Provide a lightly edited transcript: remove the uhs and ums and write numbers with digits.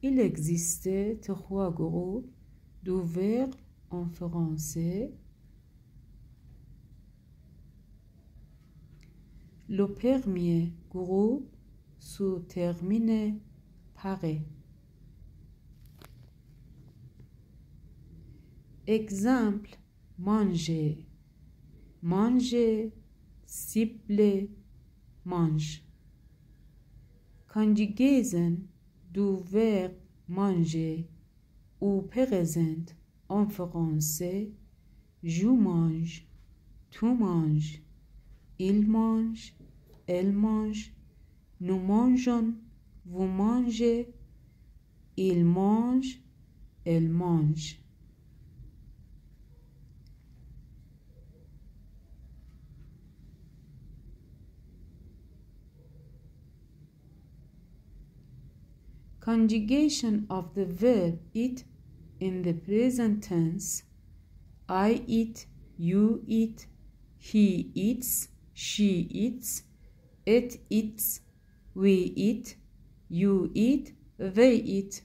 Il existe 3 groupes de verbes en français. Le premier groupe se termine par « Exemple, manger, manger, siffler, mange. Conjugaison du verbe manger ou présent en français: je mange, tu manges, il mange, elle mange, nous mangeons, vous mangez, il mange, elle mange. Conjugation of the verb eat in the present tense: I eat, you eat, he eats, she eats, it eats, we eat, you eat, they eat.